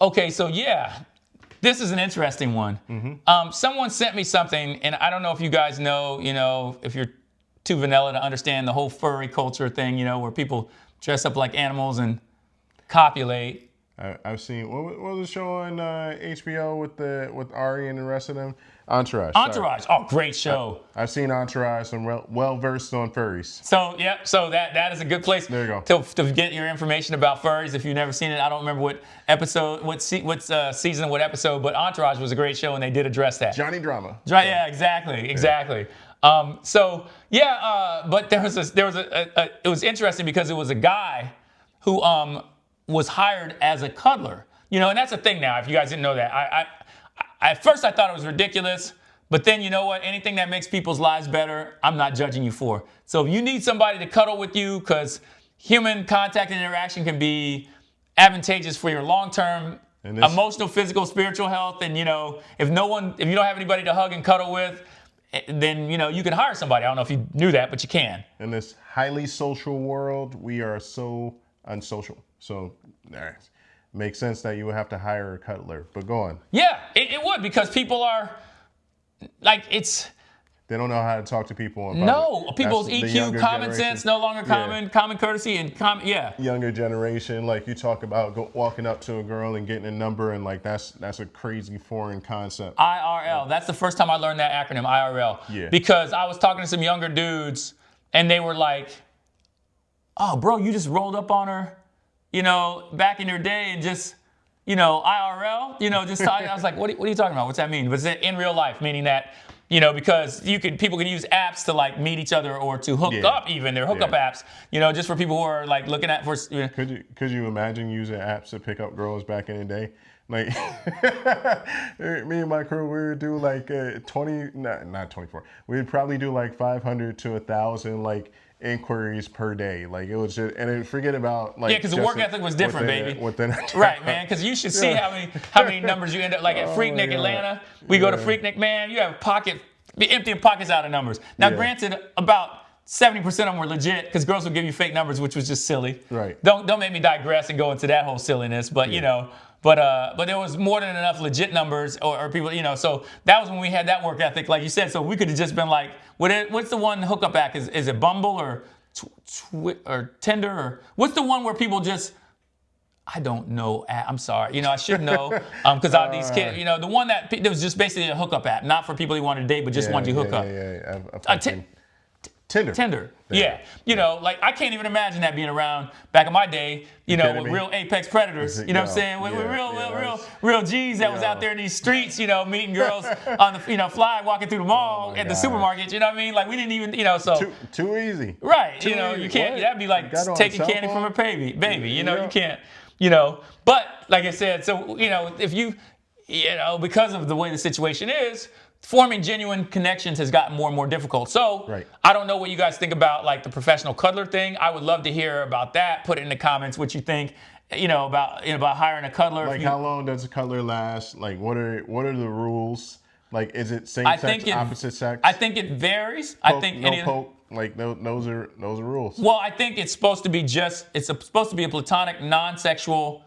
Okay, so yeah, this is an interesting one. Someone sent me something, and I don't know if you guys know, if you're too vanilla to understand the whole furry culture thing, where people dress up like animals and copulate. I've seen what was the show on HBO with Ari and the rest of them? Entourage. Entourage. Oh, great show. I've seen Entourage. I'm well versed on furries. So yeah, so that is a good place There you go. to get your information about furries. If you've never seen it, I don't remember what episode, what season, what episode, but Entourage was a great show and they did address that. Johnny Drama. Yeah, exactly. But there was it was interesting because it was a guy who was hired as a cuddler. And that's the thing now. If you guys didn't know that, I at first I thought it was ridiculous, but then you know what? Anything that makes people's lives better, I'm not judging you for. So if you need somebody to cuddle with you, because human contact and interaction can be advantageous for your long-term emotional, physical, spiritual health, and if you don't have anybody to hug and cuddle with, then you can hire somebody. I don't know if you knew that, but you can. In this highly social world, we are so unsocial. So makes sense that you would have to hire a cuddler. But go on. Yeah, it would, because people are like, they don't know how to talk to people. People's EQ, common sense, no longer common courtesy, and younger generation, like you talk about walking up to a girl and getting a number, and like that's a crazy foreign concept. IRL. That's the first time I learned that acronym, IRL. Yeah. Because I was talking to some younger dudes, and they were like, "Oh, bro, you just rolled up on her, back in your day, and just, IRL, just." I was like, "What are you talking about? What's that mean?" But it's in real life, meaning that. Because people can use apps to like meet each other or to hook up even. They're hookup apps, just for people who are like looking at for. Could you imagine using apps to pick up girls back in the day? Like me and my crew, we would do like 20, not 24. We'd probably do like 500 to 1,000 like inquiries per day. Like it was just, and forget about like because the work ethic was different, baby. Right, man. Because you should see how many numbers you end up like at Freaknik Atlanta. We go to Freaknik, man. You have emptying pockets out of numbers. Now, granted, about 70% of them were legit because girls would give you fake numbers, which was just silly. Right. Don't make me digress and go into that whole silliness, but But there was more than enough legit numbers or people, so that was when we had that work ethic, like you said. So we could have just been like, what's the one hookup app? Is it Bumble or Tinder? Or what's the one where people just, I don't know. I'm sorry. I should know because these kids, the one that was just basically a hookup app, not for people you wanted to date, but just wanted to hook up. Tinder. Yeah. Like I can't even imagine that being around back in my day, with real apex predators, what I'm saying? With real G's that was out there in these streets, meeting girls on the, fly, walking through the mall at the supermarket, you know what I mean? Like we didn't even, so. Too easy. Right. You can't, that'd be like taking candy from a baby, you can't, but like I said, so, if you, because of the way the situation is, forming genuine connections has gotten more and more difficult. So I don't know what you guys think about like the professional cuddler thing. I would love to hear about that. Put it in the comments what you think, about hiring a cuddler. Like how long does a cuddler last? Like what are the rules? Like is it same sex, opposite sex? I think it varies. Poke, I think poke. Like those are rules. Well, I think it's supposed to be a platonic, non-sexual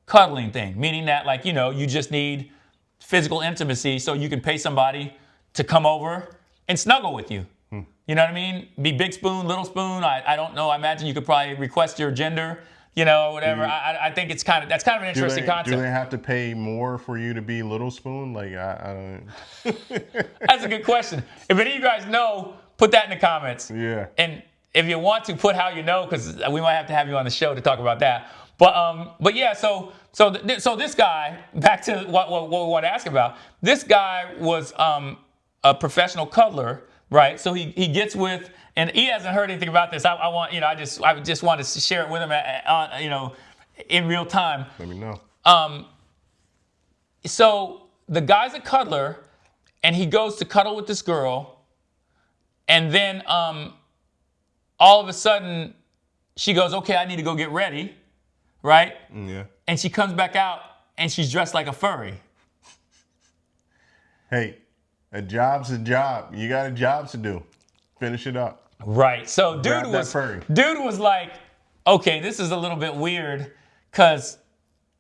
cuddling thing, meaning that like you just need physical intimacy so you can pay somebody to come over and snuggle with you. You know what I mean? Be big spoon, little spoon. I don't know. I imagine you could probably request your gender, whatever. I think that's kind of an interesting concept. Do they have to pay more for you to be little spoon? Like I don't. That's a good question. If any of you guys know, put that in the comments. Yeah. And if you want to, put how you know, because we might have to have you on the show to talk about that. But yeah, so this guy, back to what we want to ask about. This guy was a professional cuddler, right? So he gets with, and he hasn't heard anything about this. I just wanted to share it with him, in real time. Let me know. So the guy's a cuddler, and he goes to cuddle with this girl, and then all of a sudden she goes, "Okay, I need to go get ready." Right? Yeah. And she comes back out and she's dressed like a furry. Hey, a job's a job. You got a job to do. Finish it up. Right. So dude was like, okay, this is a little bit weird because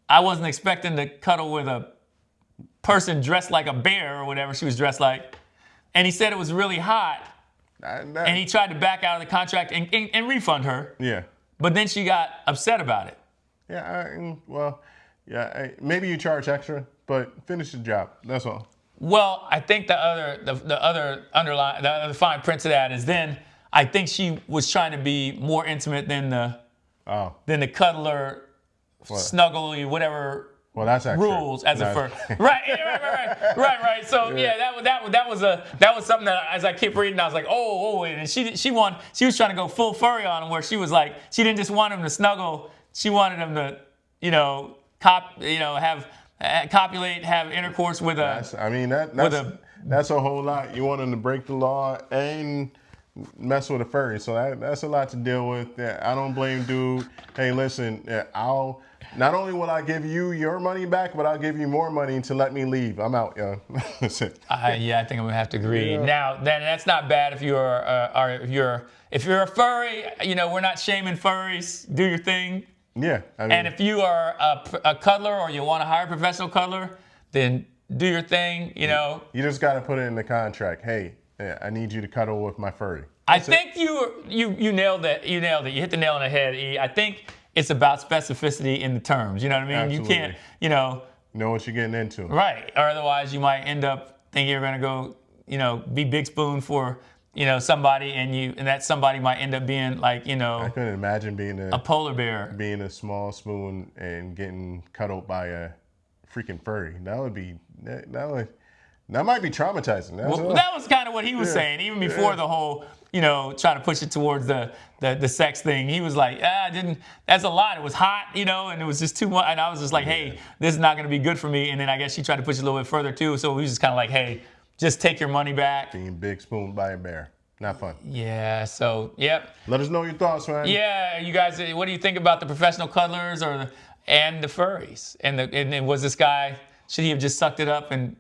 I wasn't expecting to cuddle with a person dressed like a bear or whatever she was dressed like. And he said it was really hot. And he tried to back out of the contract and refund her. Yeah. But then she got upset about it. Yeah, maybe you charge extra, but finish the job. That's all. Well, I think the other fine print to that is then I think she was trying to be more intimate than the cuddler, snuggly, whatever. Well, that's extra. Rules as a fur. Right. So yeah, that was something that as I kept reading, I was like, oh, and she was trying to go full furry on him, where she was like, she didn't just want him to snuggle, she wanted him to, copulate, have intercourse with a. That's a whole lot. You want him to break the law and mess with a furry, so that's a lot to deal with. I don't blame dude. Hey, listen, not only will I give you your money back, but I'll give you more money to let me leave. I'm out, yo. That's it. Yeah, I think I'm gonna have to agree. Yeah. Now, then that's not bad if you're a furry. We're not shaming furries. Do your thing. Yeah. And if you are a cuddler or you want to hire a professional cuddler, then do your thing. You just got to put it in the contract. Hey, I need you to cuddle with my furry. I think you nailed it. You nailed it. You hit the nail on the head, E. I think it's about specificity in the terms. You know what I mean? Absolutely. You can't, know what you're getting into. Right. Or otherwise you might end up thinking you're going to go, be big spoon for, somebody and that somebody might end up being like, I couldn't imagine being a polar bear. Being a small spoon and getting cuddled by a freaking furry. That might be traumatizing. That was kind of what he was saying, even before the whole, trying to push it towards the sex thing. He was like, that's a lot. It was hot, and it was just too much. And I was just like, hey, this is not going to be good for me. And then I guess she tried to push it a little bit further too. So he was just kind of like, hey, just take your money back. Being big spooned by a bear. Not fun. Yeah, so, yep. Let us know your thoughts, man. Yeah, you guys, what do you think about the professional cuddlers and the furries? And was this guy, should he have just sucked it up and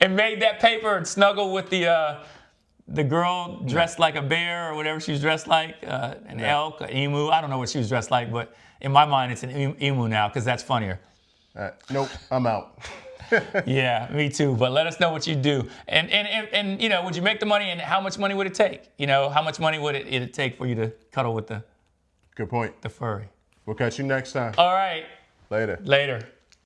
and made that paper and snuggle with the girl dressed like a bear or whatever she was dressed like, an elk, an emu? I don't know what she was dressed like, but in my mind it's an emu now because that's funnier. Nope, I'm out. Yeah, me too. But let us know what you do. And would you make the money and how much money would it take? How much money would it take for you to cuddle with Good point. The furry? We'll catch you next time. All right. Later. Later.